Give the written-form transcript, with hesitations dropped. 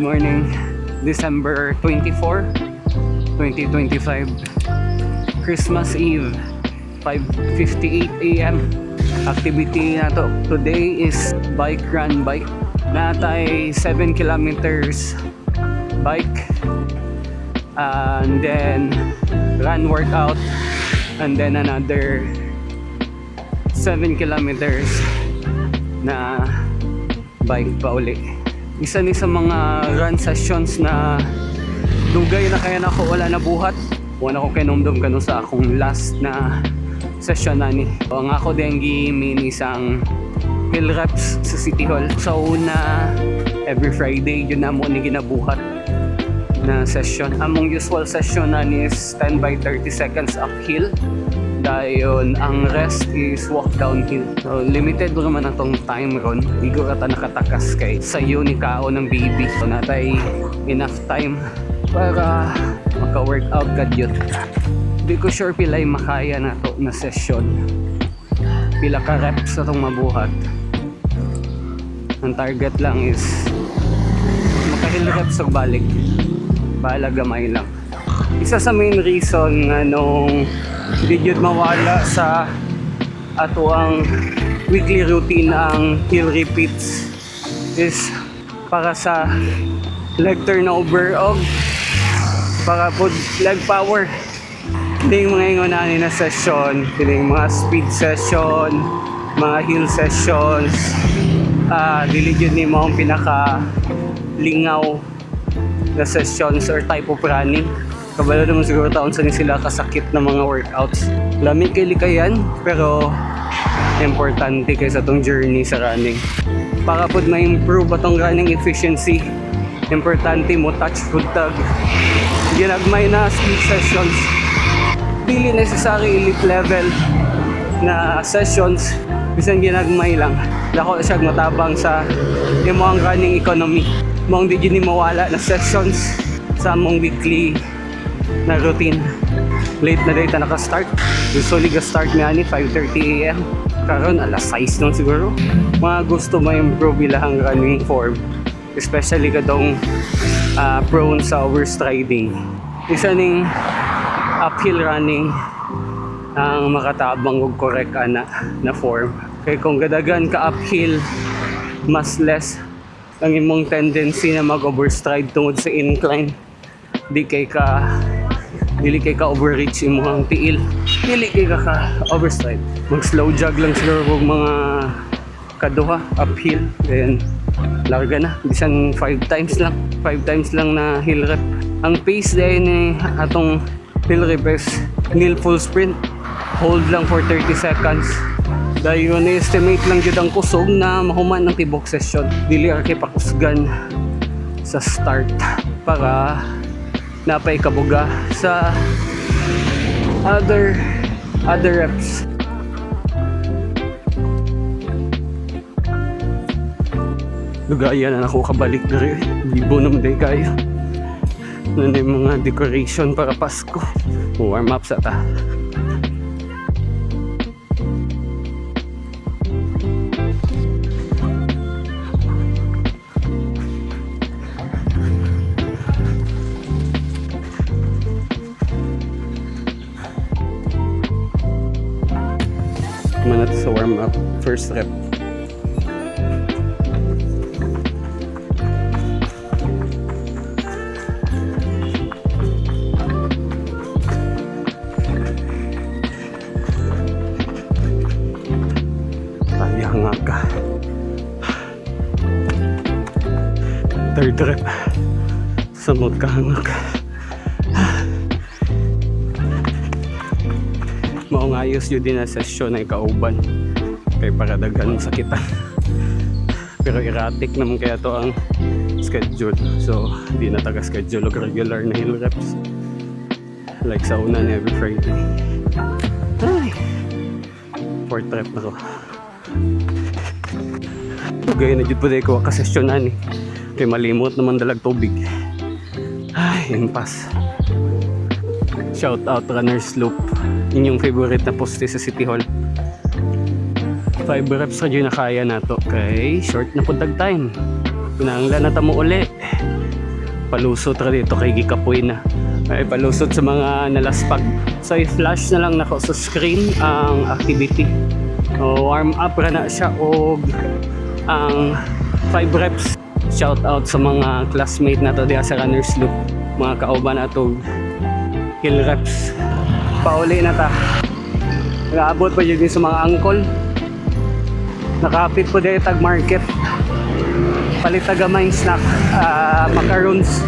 morning, December 24, 2025, Christmas Eve, 5:58 a.m. Activity na to today is bike run bike. Natay 7 kilometers bike and then run workout and then another 7 kilometers na bike pa uli. Isa ni sa mga run sessions na dugay na kaya na ako wala na buhat. Wala ko kinumdum kanong sa akong last na session na ni. Ang ako din gimin isang hill reps sa City Hall. Sa una, every Friday yun na mo ni ginabuhat na session. Among usual session na ni is 10 by 30 seconds uphill. Dayon, ang rest is walk downhill. So, limited naman atong time ron. Igo ka nakatakas kay sayo ni kao ng baby. So, natay enough time para maka-workout ka yun. Di ko sure pila'y makaya na to na session. Pila ka reps na itong mabuhat. Ang target lang is maka-hill reps o balik. Bahala gamay lang. Isa sa main reason nga nung di yun mawala sa ato ang weekly routine ang hill repeats is para sa leg turnover o para po leg power. Hindi yung mga ingunahan na session, hindi yung mga speed session, mga hill sessions, dili yun ni mo ang pinaka lingaw na sessions or type of running. Kabalo naman siguro taon sa sila kasakit na mga workouts. Lamig kay likayan pero importante kaysa tong journey sa running. Para po ma-improve atong running efficiency, importante mo touch foot tag. Ginagmay na speed sessions. Dili necessary elite level na sessions. Bisan ginagmay lang. Dako siya matabang sa imong running economy. Mong di gini mawala na sessions sa among weekly na routine. Late na data naka-start. Usually ga-start niya ni 5:30 a.m. Karon alas 6 nung siguro. Mga gusto ma-improve ilahang running form. Especially kadong prone sa overstriding. Isa ning uphill running ang makatabang og correct na form. Kaya kung gadagan ka uphill, mas less ang imong tendency na mag-overstride tungod sa incline. Dili kay ka overreach imong tiil. Dili kay ka overstride. Mag slow jog lang siguro og mga kaduha uphill. Then larga na. Bisan 5 times lang na hill rep. Ang pace dahil ni atong hill rep is nil full sprint. Hold lang for 30 seconds. Dahil yun, estimate lang yun ang kusog na mahuman ng tibok session. Dili kay pakusgan sa start para napay kabuga sa other reps. Lugayan na ako kabalik na rin. Libo naman din kayo. Ano yung mga decoration para Pasko. Warm up sa ta. Naman natin sa warm up. First rep. Hanga ka. Third rep. Samot ka hanga ka. Maong ayos yun din na session na ikauban. Kaya para daghan sakitan. Pero erratic naman kaya to ang schedule. So, di na taga-schedule o regular na hill reps. Like sa una na every Friday. Ay! Fourth rep na ko. Gaya na dyan po dahil ko kasesyonan eh. Kaya malimot naman dalag tubig. Ay, impas. Shout out Runner's Loop. Inyong favorite na poste sa City Hall. 5 reps ka dyan na kaya na to. Kay short na pundag time. Pinanglan na tamo uli. palusot ra dito kay gikapoy na. Ay palusot sa mga nalaspag. So i-flash na lang nako sa screen ang activity. So, warm up ra na siya og ang 5 reps. Shout out sa mga classmate nato diha sa Runners Loop, mga kauban nato hill reps. Pauli na ta. Nakaabot pa yun sa mga angkol. Nakapit po dahil tag market. Palit tagamay snack, macarons.